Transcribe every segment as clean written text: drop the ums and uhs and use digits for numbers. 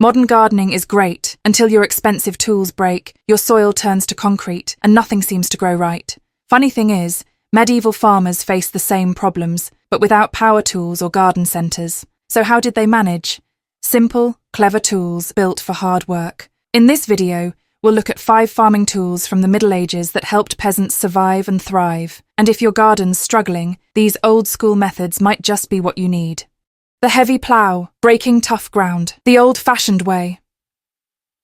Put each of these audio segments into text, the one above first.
Modern gardening is great until your expensive tools break, your soil turns to concrete, and nothing seems to grow right. Funny thing is, medieval farmers faced the same problems, but without power tools or garden centres. So how did they manage? Simple, clever tools built for hard work. In this video, we'll look at 5 farming tools from the Middle Ages that helped peasants survive and thrive. And if your garden's struggling, these old-school methods might just be what you need. The heavy plow, breaking tough ground, the old-fashioned way.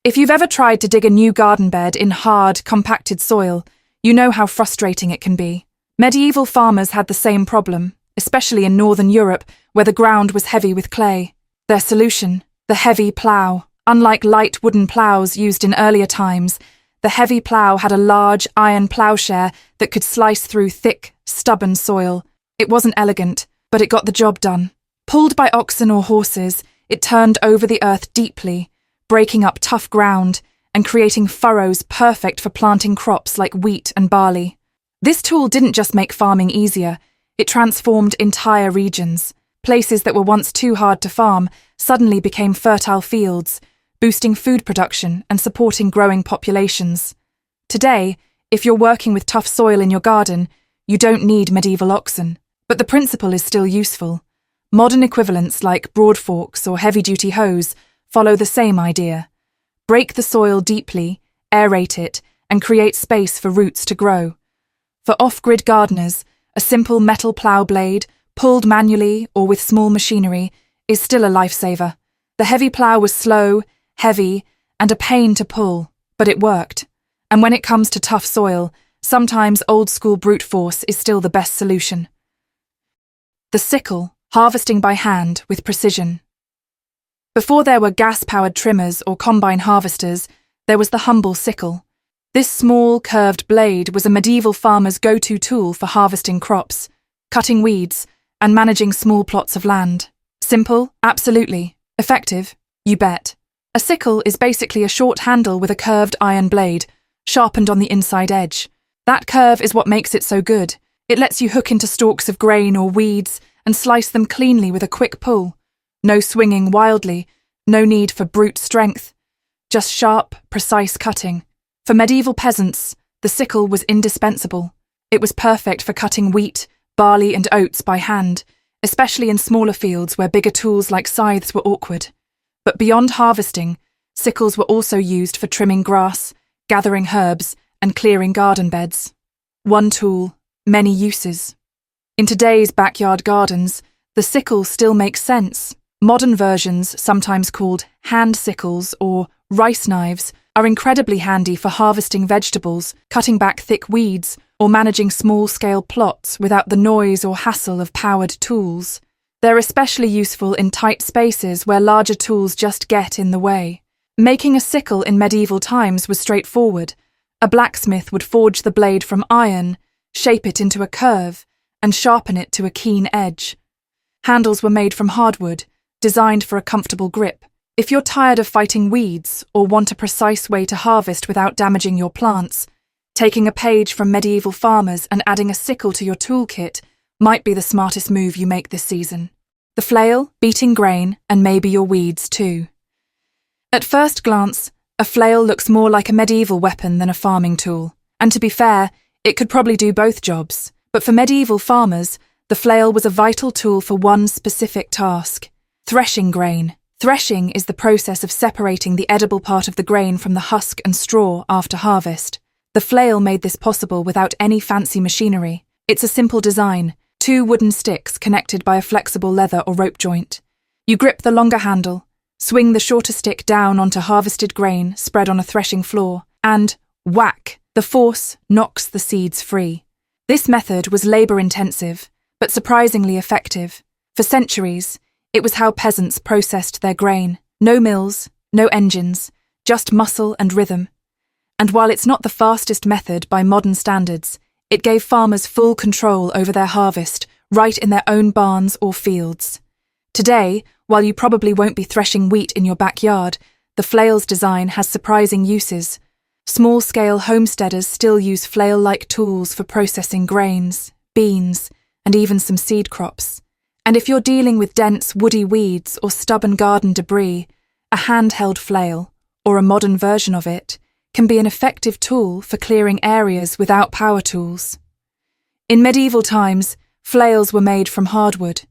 If you've ever tried to dig a new garden bed in hard, compacted soil, you know how frustrating it can be. Medieval farmers had the same problem, especially in Northern Europe, where the ground was heavy with clay. Their solution, the heavy plow. Unlike light wooden plows used in earlier times, the heavy plow had a large iron plowshare that could slice through thick, stubborn soil. It wasn't elegant, but it got the job done. Pulled by oxen or horses, it turned over the earth deeply, breaking up tough ground and creating furrows perfect for planting crops like wheat and barley. This tool didn't just make farming easier, it transformed entire regions. Places that were once too hard to farm suddenly became fertile fields, boosting food production and supporting growing populations. Today, if you're working with tough soil in your garden, you don't need medieval oxen, but the principle is still useful. Modern equivalents like broad forks or heavy-duty hoes follow the same idea. Break the soil deeply, aerate it, and create space for roots to grow. For off-grid gardeners, a simple metal plow blade, pulled manually or with small machinery, is still a lifesaver. The heavy plow was slow, heavy, and a pain to pull, but it worked. And when it comes to tough soil, sometimes old-school brute force is still the best solution. The sickle, harvesting by hand with precision. Before there were gas-powered trimmers or combine harvesters, there was the humble sickle. This small, curved blade was a medieval farmer's go-to tool for harvesting crops, cutting weeds, and managing small plots of land. Simple? Absolutely. Effective? You bet. A sickle is basically a short handle with a curved iron blade, sharpened on the inside edge. That curve is what makes it so good. It lets you hook into stalks of grain or weeds and slice them cleanly with a quick pull. No swinging wildly, no need for brute strength. Just sharp, precise cutting. For medieval peasants, the sickle was indispensable. It was perfect for cutting wheat, barley and oats by hand, especially in smaller fields where bigger tools like scythes were awkward. But beyond harvesting, sickles were also used for trimming grass, gathering herbs, and clearing garden beds. One tool, many uses. In today's backyard gardens, the sickle still makes sense. Modern versions, sometimes called hand sickles or rice knives, are incredibly handy for harvesting vegetables, cutting back thick weeds, or managing small-scale plots without the noise or hassle of powered tools. They're especially useful in tight spaces where larger tools just get in the way. Making a sickle in medieval times was straightforward. A blacksmith would forge the blade from iron, shape it into a curve, and sharpen it to a keen edge. Handles were made from hardwood, designed for a comfortable grip. If you're tired of fighting weeds or want a precise way to harvest without damaging your plants, taking a page from medieval farmers and adding a sickle to your toolkit might be the smartest move you make this season. The flail, beating grain, and maybe your weeds too. At first glance, a flail looks more like a medieval weapon than a farming tool. And to be fair, it could probably do both jobs. But for medieval farmers, the flail was a vital tool for one specific task: threshing grain. Threshing is the process of separating the edible part of the grain from the husk and straw after harvest. The flail made this possible without any fancy machinery. It's a simple design, 2 wooden sticks connected by a flexible leather or rope joint. You grip the longer handle, swing the shorter stick down onto harvested grain spread on a threshing floor, and whack! The force knocks the seeds free. This method was labour-intensive, but surprisingly effective. For centuries, it was how peasants processed their grain. No mills, no engines, just muscle and rhythm. And while it's not the fastest method by modern standards, it gave farmers full control over their harvest, right in their own barns or fields. Today, while you probably won't be threshing wheat in your backyard, the flail's design has surprising uses. Small-scale homesteaders still use flail-like tools for processing grains, beans, and even some seed crops. And if you're dealing with dense, woody weeds or stubborn garden debris, A handheld flail, or a modern version of it, can be an effective tool for clearing areas without power tools. In medieval times, flails were made from hardwood.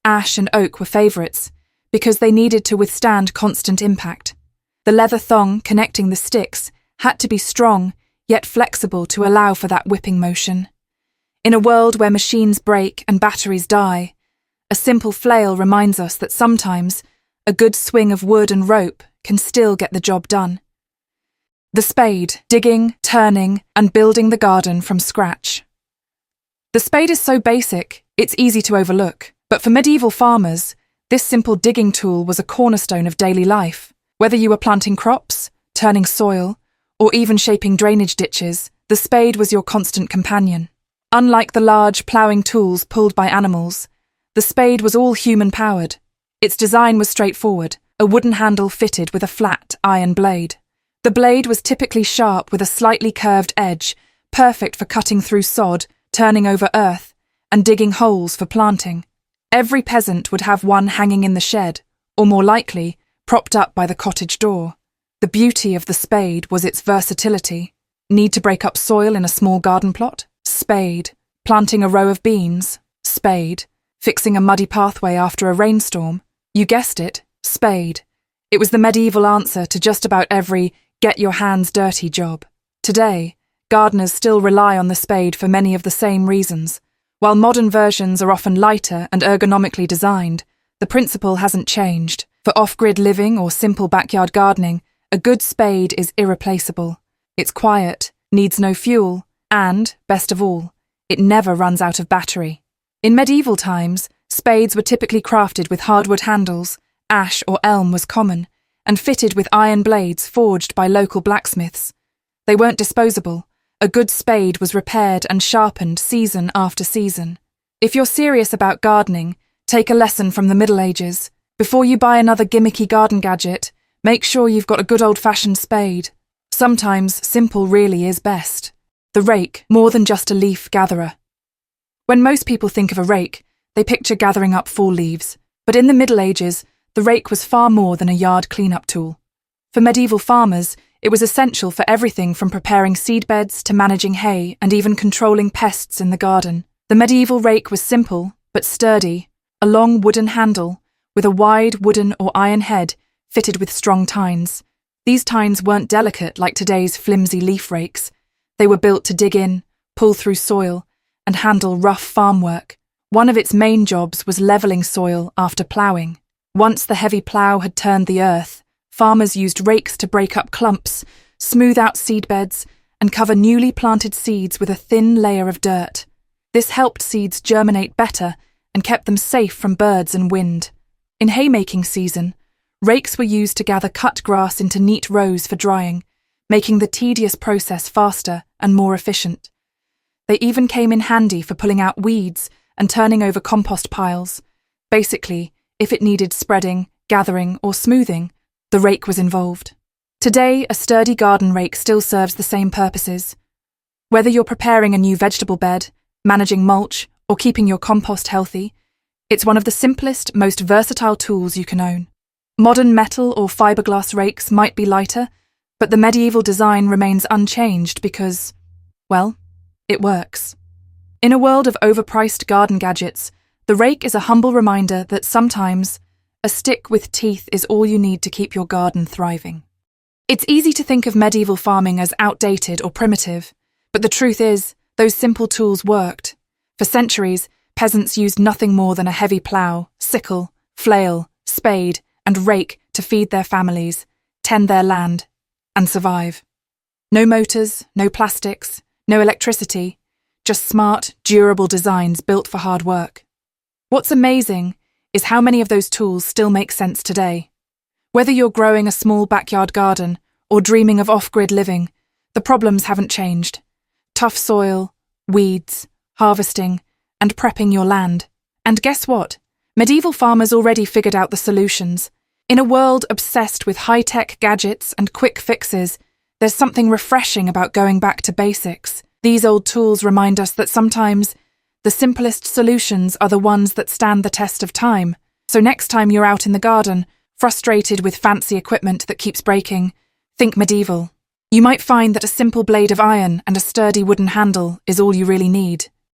Ash and oak were favourites, because they needed to withstand constant impact. The leather thong connecting the sticks had to be strong, yet flexible to allow for that whipping motion. In a world where machines break and batteries die, a simple flail reminds us that sometimes a good swing of wood and rope can still get the job done. The spade, digging, turning, and building the garden from scratch. The spade is so basic, it's easy to overlook, but for medieval farmers, this simple digging tool was a cornerstone of daily life. Whether you were planting crops, turning soil, or even shaping drainage ditches, the spade was your constant companion. Unlike the large ploughing tools pulled by animals, the spade was all human-powered. Its design was straightforward, a wooden handle fitted with a flat iron blade. The blade was typically sharp with a slightly curved edge, perfect for cutting through sod, turning over earth, and digging holes for planting. Every peasant would have one hanging in the shed, or more likely, propped up by the cottage door. The beauty of the spade was its versatility. Need to break up soil in a small garden plot? Spade. Planting a row of beans? Spade. Fixing a muddy pathway after a rainstorm? You guessed it, spade. It was the medieval answer to just about every get your hands dirty job. Today, gardeners still rely on the spade for many of the same reasons. While modern versions are often lighter and ergonomically designed, the principle hasn't changed. For off-grid living or simple backyard gardening, a good spade is irreplaceable. It's quiet, needs no fuel, and, best of all, it never runs out of battery. In medieval times, spades were typically crafted with hardwood handles, ash or elm was common, and fitted with iron blades forged by local blacksmiths. They weren't disposable. A good spade was repaired and sharpened season after season. If you're serious about gardening, take a lesson from the Middle Ages. Before you buy another gimmicky garden gadget, make sure you've got a good old-fashioned spade. Sometimes simple really is best. The rake, more than just a leaf gatherer. When most people think of a rake, they picture gathering up fall leaves. But in the Middle Ages, the rake was far more than a yard clean-up tool. For medieval farmers, it was essential for everything from preparing seedbeds to managing hay and even controlling pests in the garden. The medieval rake was simple, but sturdy, a long wooden handle, with a wide wooden or iron head fitted with strong tines. These tines weren't delicate like today's flimsy leaf rakes. They were built to dig in, pull through soil, and handle rough farm work. One of its main jobs was levelling soil after ploughing. Once the heavy plow had turned the earth, farmers used rakes to break up clumps, smooth out seedbeds, and cover newly planted seeds with a thin layer of dirt. This helped seeds germinate better and kept them safe from birds and wind. In haymaking season, rakes were used to gather cut grass into neat rows for drying, making the tedious process faster and more efficient. They even came in handy for pulling out weeds and turning over compost piles. Basically, if it needed spreading, gathering, or smoothing, the rake was involved. Today, a sturdy garden rake still serves the same purposes. Whether you're preparing a new vegetable bed, managing mulch, or keeping your compost healthy, it's one of the simplest, most versatile tools you can own. Modern metal or fiberglass rakes might be lighter, but the medieval design remains unchanged because, well, it works. In a world of overpriced garden gadgets, the rake is a humble reminder that sometimes a stick with teeth is all you need to keep your garden thriving. It's easy to think of medieval farming as outdated or primitive, but the truth is, those simple tools worked. For centuries, peasants used nothing more than a heavy plow, sickle, flail, spade, and rake to feed their families, tend their land, and survive. No motors, no plastics, no electricity, just smart, durable designs built for hard work. What's amazing is how many of those tools still make sense today. Whether you're growing a small backyard garden or dreaming of off-grid living, the problems haven't changed. Tough soil, weeds, harvesting, and prepping your land. And guess what? Medieval farmers already figured out the solutions. In a world obsessed with high-tech gadgets and quick fixes, there's something refreshing about going back to basics. These old tools remind us that sometimes the simplest solutions are the ones that stand the test of time. So next time you're out in the garden, Frustrated with fancy equipment that keeps breaking? Think medieval. You might find that a simple blade of iron and a sturdy wooden handle is all you really need.